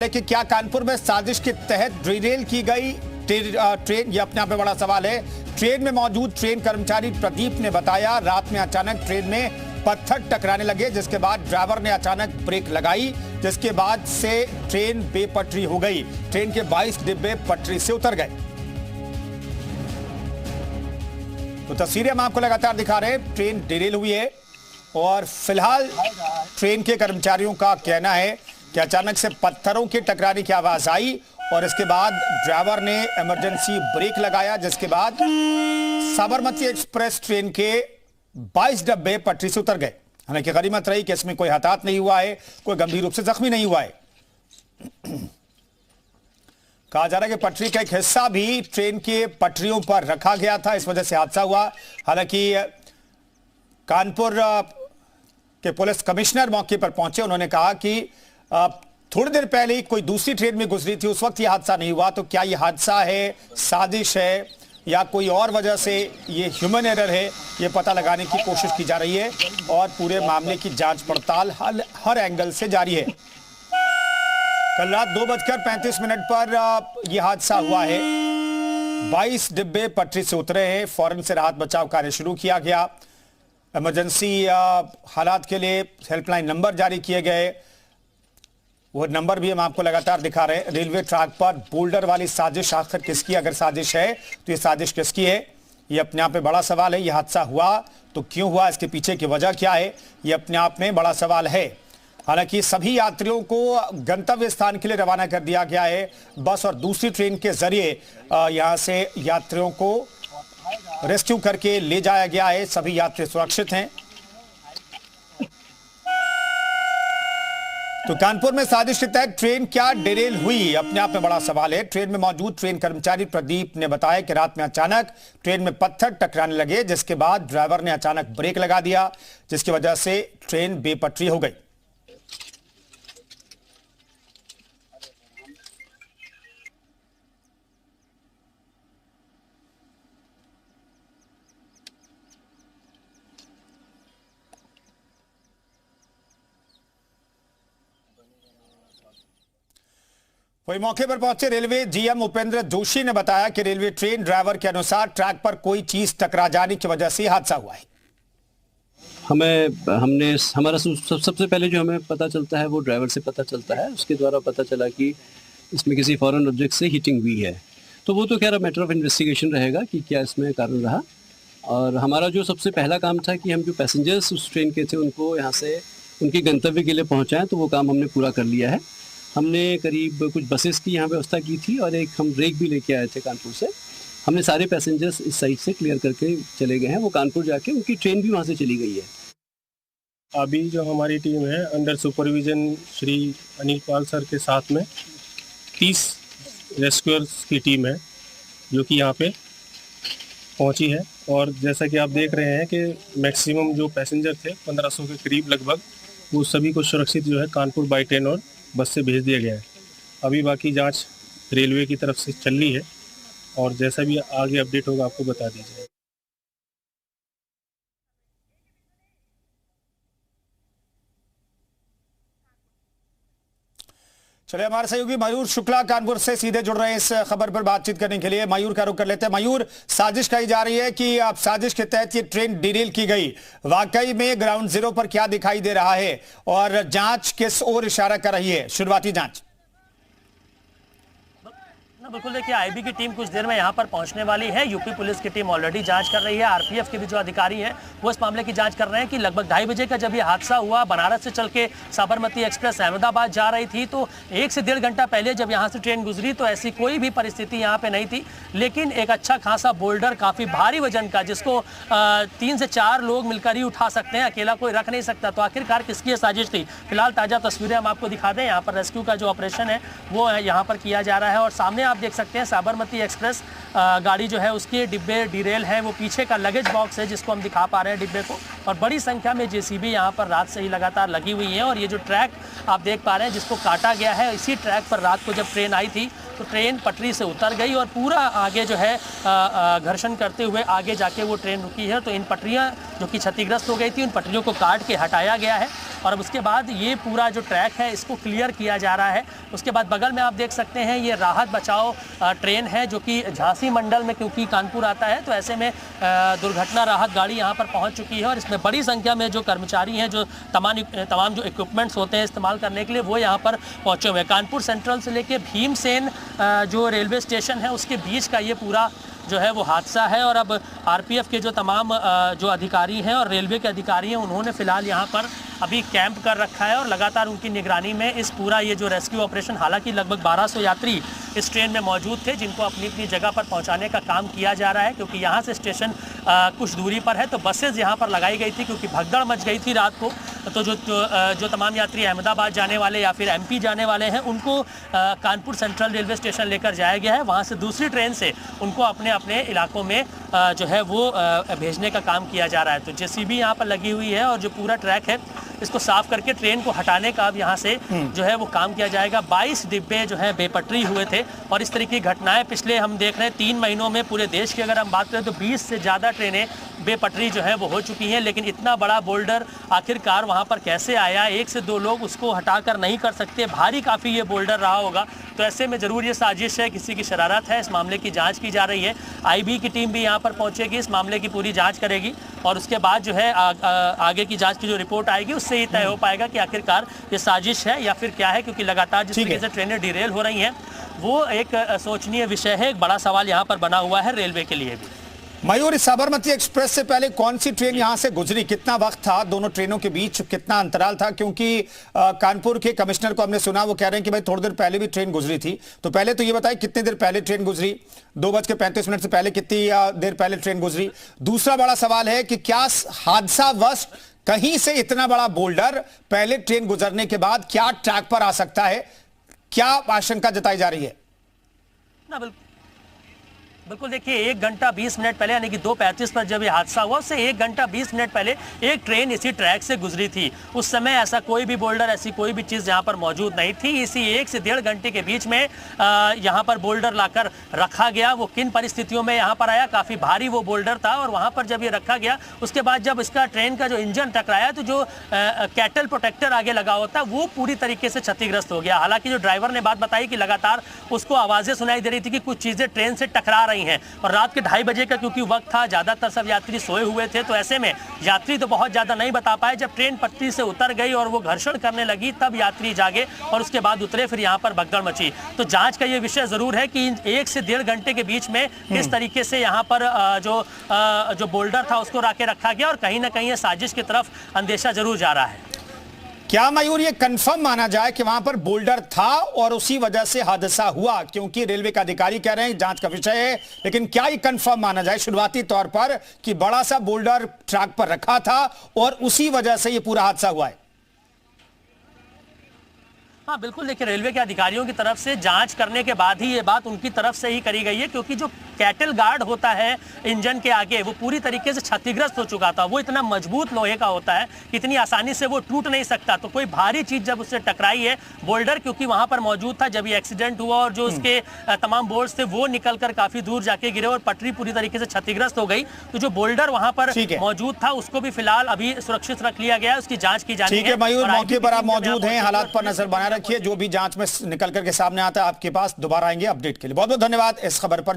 कि क्या कानपुर में साजिश के तहत डिरेल की गई ट्रेन, ये अपने आप में बड़ा सवाल है। ट्रेन में मौजूद ट्रेन कर्मचारी प्रदीप ने बताया रात में अचानक ट्रेन में पत्थर टकराने लगे, जिसके बाद ड्राइवर ने अचानक ब्रेक लगाई, जिसके बाद से ट्रेन बेपटरी हो गई। ट्रेन के 22 डिब्बे पटरी से उतर गए। तो तस्वीरें हम आपको लगातार दिखा रहे हैं। ट्रेन डिरेल हुई है और फिलहाल ट्रेन के कर्मचारियों का कहना है कि अचानक से पत्थरों के टकराने की आवाज आई और इसके बाद ड्राइवर ने इमरजेंसी ब्रेक लगाया, जिसके बाद साबरमती एक्सप्रेस ट्रेन के 22 डब्बे पटरी से उतर गए। हालांकि गनीमत रही कि इसमें कोई हताहत नहीं हुआ है, कोई गंभीर रूप से जख्मी नहीं हुआ है। कहा जा रहा है कि पटरी का एक हिस्सा भी ट्रेन के पटरियों पर रखा गया था, इस वजह से हादसा हुआ। हालांकि कानपुर के पुलिस कमिश्नर मौके पर पहुंचे, उन्होंने कहा कि थोड़ी देर पहले ही कोई दूसरी ट्रेन में गुजरी थी, उस वक्त यह हादसा नहीं हुआ। तो क्या यह हादसा है, साजिश है या कोई और वजह से ये ह्यूमन एरर है, ये पता लगाने की कोशिश की जा रही है और पूरे मामले की जांच पड़ताल हर एंगल से जारी है। कल रात 2:35 पर यह हादसा हुआ है। 22 डिब्बे पटरी से उतरे हैं। फौरन से राहत बचाव कार्य शुरू किया गया। इमरजेंसी हालात के लिए हेल्पलाइन नंबर जारी किए गए। वो नंबर भी हम आपको लगातार दिखा रहे हैं। रेलवे ट्रैक पर बोल्डर वाली साजिश आखिर किसकी, अगर साजिश है तो ये साजिश किसकी है, ये अपने आप में बड़ा सवाल है। ये हादसा हुआ तो क्यों हुआ, इसके पीछे की वजह क्या है, ये अपने आप में बड़ा सवाल है। हालांकि सभी यात्रियों को गंतव्य स्थान के लिए रवाना कर दिया गया है। बस और दूसरी ट्रेन के जरिए यहां से यात्रियों को रेस्क्यू करके ले जाया गया है। सभी यात्री सुरक्षित हैं। तो कानपुर में साजिश के तहत ट्रेन क्या डिरेल हुई, अपने आप में बड़ा सवाल है। ट्रेन में मौजूद ट्रेन कर्मचारी प्रदीप ने बताया कि रात में अचानक ट्रेन में पत्थर टकराने लगे, जिसके बाद ड्राइवर ने अचानक ब्रेक लगा दिया, जिसकी वजह से ट्रेन बेपटरी हो गई। वही मौके पर पहुंचे रेलवे जीएम उपेंद्र जोशी ने बताया कि रेलवे ट्रेन ड्राइवर के अनुसार ट्रैक पर कोई चीज टकरा जाने की वजह से हादसा हुआ है। हमारा सबसे पहले जो हमें पता चलता है वो ड्राइवर से पता चलता है। उसके द्वारा पता चला कि इसमें किसी फॉरेन ऑब्जेक्ट से हिटिंग हुई है। तो वो तो खैर मैटर ऑफ इन्वेस्टिगेशन रहेगा कि क्या इसमें कारण रहा। और हमारा जो सबसे पहला काम था कि हम जो पैसेंजर्स उस ट्रेन के थे उनको यहाँ से उनके गंतव्य के लिए पहुँचाएँ, तो वो काम हमने पूरा कर लिया है। हमने करीब कुछ बसेस की यहाँ व्यवस्था की थी और एक हम ब्रेक भी लेके आए थे कानपुर से। हमने सारे पैसेंजर्स इस साइड से क्लियर करके चले गए हैं। वो कानपुर जाके उनकी ट्रेन भी वहाँ से चली गई है। अभी जो हमारी टीम है अंडर सुपरविजन श्री अनिल पाल सर के साथ में 30 रेस्क्यूअर्स की टीम है जो कि यहाँ पे पहुँची है। और जैसा कि आप देख रहे हैं कि मैक्सिमम जो पैसेंजर थे 1500 के करीब लगभग, वो सभी को सुरक्षित जो है कानपुर बाई ट्रेन और बस से भेज दिया गया है। अभी बाकी जांच रेलवे की तरफ से चल रही है और जैसा भी आगे अपडेट होगा आपको बता दी जाएगी। चलिए, हमारे सहयोगी मयूर शुक्ला कानपुर से सीधे जुड़ रहे हैं इस खबर पर बातचीत करने के लिए। मयूर का रुख कर लेते हैं। मयूर, साजिश कही जा रही है कि आप साजिश के तहत ये ट्रेन डिरेल की गई, वाकई में ग्राउंड जीरो पर क्या दिखाई दे रहा है और जांच किस ओर इशारा कर रही है, शुरुआती जांच? बिल्कुल, देखिए आईबी की टीम कुछ देर में यहाँ पर पहुँचने वाली है। यूपी पुलिस की टीम ऑलरेडी जांच कर रही है। आरपीएफ के भी जो अधिकारी हैं वो इस मामले की जांच कर रहे हैं कि लगभग 2:30 बजे का जब ये हादसा हुआ, बनारस से चल के साबरमती एक्सप्रेस अहमदाबाद जा रही थी, तो 1 से 1.5 घंटा पहले जब यहाँ से ट्रेन गुजरी तो ऐसी कोई भी परिस्थिति यहाँ पे नहीं थी। लेकिन एक अच्छा खासा बोल्डर, काफ़ी भारी वजन का, जिसको 3 से 4 लोग मिलकर ही उठा सकते हैं, अकेला कोई रख नहीं सकता। तो आखिरकार किसकी साजिश थी? फिलहाल ताज़ा तस्वीरें हम आपको दिखा दें। यहाँ पर रेस्क्यू का जो ऑपरेशन है वो यहाँ पर किया जा रहा है और सामने आप देख सकते हैं साबरमती एक्सप्रेस गाड़ी जो है उसके डिब्बे डिरेल है। वो पीछे का लगेज बॉक्स है जिसको हम दिखा पा रहे हैं डिब्बे को, और बड़ी संख्या में जेसीबी यहाँ पर रात से ही लगातार लगी हुई है। और ये जो ट्रैक आप देख पा रहे हैं जिसको काटा गया है, इसी ट्रैक पर रात को जब ट्रेन आई थी तो ट्रेन पटरी से उतर गई और पूरा आगे जो है घर्षण करते हुए आगे जाके वो ट्रेन रुकी है। तो इन पटरियां जो कि क्षतिग्रस्त हो गई थी, उन पटरियों को काट के हटाया गया है और अब उसके बाद ये पूरा जो ट्रैक है इसको क्लियर किया जा रहा है। उसके बाद बगल में आप देख सकते हैं ये राहत बचाव ट्रेन है जो कि झांसी मंडल में क्योंकि कानपुर आता है, तो ऐसे में दुर्घटना राहत गाड़ी यहाँ पर पहुँच चुकी है और इसमें बड़ी संख्या में जो कर्मचारी हैं, जो तमाम जो इक्विपमेंट्स होते हैं इस्तेमाल करने के लिए, वो यहाँ पर पहुँचे हुए हैं। कानपुर सेंट्रल से लेके भीमसेन जो रेलवे स्टेशन है उसके बीच का ये पूरा जो है वो हादसा है और अब आरपीएफ के जो तमाम जो अधिकारी हैं और रेलवे के अधिकारी हैं, उन्होंने फिलहाल यहाँ पर अभी कैंप कर रखा है और लगातार उनकी निगरानी में इस पूरा ये जो रेस्क्यू ऑपरेशन, हालांकि लगभग 1200 यात्री इस ट्रेन में मौजूद थे जिनको अपनी अपनी जगह पर पहुंचाने का काम किया जा रहा है क्योंकि यहाँ से स्टेशन कुछ दूरी पर है। तो बसेज यहाँ पर लगाई गई थी क्योंकि भगदड़ मच गई थी रात को। तो जो तमाम यात्री अहमदाबाद जाने वाले या फिर एमपी जाने वाले हैं उनको कानपुर सेंट्रल रेलवे स्टेशन लेकर जाया गया है। वहाँ से दूसरी ट्रेन से उनको अपने अपने इलाकों में जो है वो भेजने का काम किया जा रहा है। तो जेसीबी यहाँ पर लगी हुई है और जो पूरा ट्रैक है इसको साफ करके ट्रेन को हटाने का अब यहाँ से जो है वो काम किया जाएगा। 22 डिब्बे जो है बेपटरी हुए थे और इस तरह की घटनाएं पिछले हम देख रहे हैं 3 महीनों में पूरे देश की अगर हम बात करें तो 20 से ज़्यादा ट्रेनें बेपटरी जो है वो हो चुकी हैं। लेकिन इतना बड़ा बोल्डर आखिरकार वहाँ पर कैसे आया, 1 से 2 लोग उसको हटाकर नहीं कर सकते, भारी काफ़ी ये बोल्डर रहा होगा। तो ऐसे में ज़रूर ये साजिश है, किसी की शरारत है। इस मामले की जांच की जा रही है। आईबी की टीम भी यहाँ पर पहुँचेगी, इस मामले की पूरी जांच करेगी और उसके बाद जो है आगे की जांच की जो रिपोर्ट आएगी उससे ही तय हो पाएगा कि आखिरकार ये साजिश है या फिर क्या है। क्योंकि लगातार जिस तरीके से ट्रेनें डिरेल हो रही हैं वो एक सोचनीय विषय है, एक बड़ा सवाल यहाँ पर बना हुआ है रेलवे के लिए भी। मयूर, साबरमती एक्सप्रेस से पहले कौन सी ट्रेन यहां से गुजरी, कितना वक्त था दोनों ट्रेनों के बीच, कितना अंतराल था? क्योंकि कानपुर के कमिश्नर को हमने सुना, वो कह रहे हैं कि भाई थोड़ी देर पहले भी ट्रेन गुजरी थी। तो पहले तो ये बताएं कितनी देर पहले ट्रेन गुजरी, 2:35 से पहले कितनी देर पहले ट्रेन गुजरी? दूसरा बड़ा सवाल है कि क्या हादसावश कहीं से इतना बड़ा बोल्डर पहले ट्रेन गुजरने के बाद क्या ट्रैक पर आ सकता है, क्या आशंका जताई जा रही है? बिल्कुल देखिए 1 घंटा 20 मिनट पहले यानी कि 2:35 पर जब ये हादसा हुआ उससे 1 घंटा 20 मिनट पहले एक ट्रेन इसी ट्रैक से गुजरी थी। उस समय ऐसा कोई भी बोल्डर, ऐसी कोई भी चीज़ यहाँ पर मौजूद नहीं थी। इसी 1 से 1.5 घंटे के बीच में यहाँ पर बोल्डर लाकर रखा गया। वो किन परिस्थितियों में यहाँ पर आया, काफ़ी भारी वो बोल्डर था और वहाँ पर जब ये रखा गया उसके बाद जब इसका ट्रेन का जो इंजन टकराया तो जो कैटल प्रोटेक्टर आगे लगा होता वो पूरी तरीके से क्षतिग्रस्त हो गया। हालांकि जो ड्राइवर ने बात बताई कि लगातार उसको आवाज़ें सुनाई दे रही थी कि कुछ चीज़ें ट्रेन से टकरा रही हैं और रात के 2:30 बजे का क्योंकि वक्त था, ज्यादातर सब यात्री सोए हुए थे। तो ऐसे में यात्री तो बहुत ज्यादा नहीं बता पाए। जब ट्रेन पटरी से उतर गई और वो घर्षण करने लगी तब यात्री जागे और उसके बाद उतरे, फिर यहाँ पर भगदड़ मची। तो जांच का ये विषय जरूर है कि 1 से 1.5 घंटे के बीच में किस तरीके से यहाँ पर जो बोल्डर था उसको रखा गया और कहीं ना कहीं साजिश की तरफ अंदेशा जरूर जा रहा है। क्या मयूर ये कंफर्म माना जाए कि वहां पर बोल्डर था और उसी वजह से हादसा हुआ? क्योंकि रेलवे का अधिकारी कह रहे हैं जांच का विषय है, लेकिन क्या ये कंफर्म माना जाए शुरुआती तौर पर कि बड़ा सा बोल्डर ट्रैक पर रखा था और उसी वजह से ये पूरा हादसा हुआ है? हाँ बिल्कुल, देखिए रेलवे के अधिकारियों की तरफ से जांच करने के बाद ही ये बात उनकी तरफ से ही करी गई है क्योंकि जो कैटल गार्ड होता है इंजन के आगे वो पूरी तरीके से क्षतिग्रस्त हो चुका था। वो इतना मजबूत लोहे का होता है कि इतनी आसानी से वो टूट नहीं सकता। तो कोई भारी चीज जब उससे टकराई है, बोल्डर क्योंकि वहां पर मौजूद था जब ये एक्सीडेंट हुआ और जो उसके तमाम बोल्ट्स थे वो निकल कर काफी दूर जाके गिरे और पटरी पूरी तरीके से क्षतिग्रस्त हो गई। तो जो बोल्डर वहां पर मौजूद था उसको भी फिलहाल अभी सुरक्षित रख लिया गया है, उसकी जांच की जानी है। ठीक है मयूर, मौके पर आप मौजूद हैं, हालात पर नजर बनाए रखिए। जो भी जांच में निकल करके सामने आता है आपके पास दोबारा आएंगे अपडेट के लिए। बहुत बहुत धन्यवाद इस खबर पर।